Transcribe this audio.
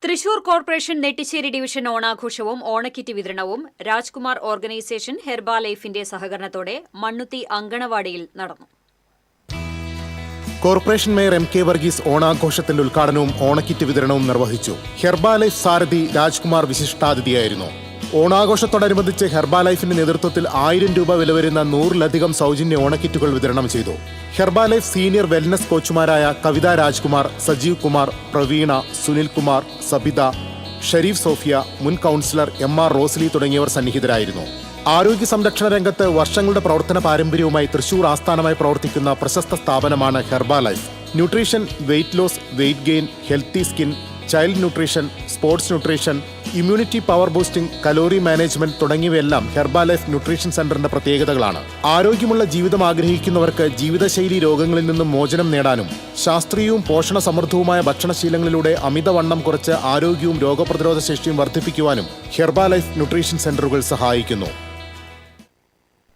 Thrissur corporation Nettissery division ഓണാഘോഷവും ഓണക്കിറ്റ് വിതരണവും Rajkumar organisation ഹെർബാ ലൈഫിന്റെ സഹകരണത്തോടെ മണ്ണുത്തി അങ്കണവാടിയിൽ നടന്നു. Corporation mayor M K Varghese ഓണാഘോഷത്തിന്റെ ഉദ്ഘാടനവും ഓണക്കിറ്റ് വിതരണവും നിർവഹിച്ചു. ഹെർബാ ലൈഫ് സാരഥി രാജ്കുമാർ വിശിഷ്ടാതിഥിയായിരുന്നു. ഓണാഘോഷത്തോടനുബന്ധിച്ച് ഹെർബാ ലൈഫിന്റെ നേതൃത്വത്തിൽ 1000 രൂപ വില വരുന്ന 100-ലധികം സൗജന്യ ഓണക്കിറ്റുകൾ വിതരണം ചെയ്തു. ഹെർബാ ലൈഫ് സീനിയർ വെൽനസ് കോച്ചുമാരായ കവിത രാജ്കുമാർ, സജീവ് കുമാർ, പ്രവീണ, സുനിൽ കുമാർ, സബിത, ഷരീഫ് സോഫിയ, മുൻ കൗൺസിലർ MR റോസ്ലി തുടങ്ങിയവർ സന്നിഹിതരായിരുന്നു. ആരോഗ്യ സംരക്ഷണ രംഗത്ത് വർഷങ്ങളുടെ പ്രവർത്തന പാരമ്പര്യവുമായി തൃശൂർ ആസ്ഥാനമായി പ്രവർത്തിക്കുന്ന പ്രശസ്ത സ്ഥാപനമാണ് Herbalife. Nutrition, weight loss, weight gain, healthy skin, child nutrition, sports nutrition, immunity power boosting, calorie management തുടങ്ങിയവയെല്ലാം ഹെർബാ ലൈഫ് ന്യൂട്രീഷൻ സെന്ററിന്റെ പ്രത്യേകതകളാണ്. ആരോഗ്യമുള്ള ജീവിതം ആഗ്രഹിക്കുന്നവർക്ക് ജീവിതശൈലി രോഗങ്ങളിൽ നിന്നും മോചനം നേടാനും ശാസ്ത്രീയവും പോഷണ സമൃദ്ധവുമായ ഭക്ഷണശീലങ്ങളിലൂടെ അമിതവണ്ണം കുറച്ച് ആരോഗ്യവും രോഗപ്രതിരോധ ശേഷിയും വർദ്ധിപ്പിക്കുവാനും ഹെർബാ ലൈഫ് ന്യൂട്രീഷൻ സെന്ററുകൾ സഹായിക്കുന്നു.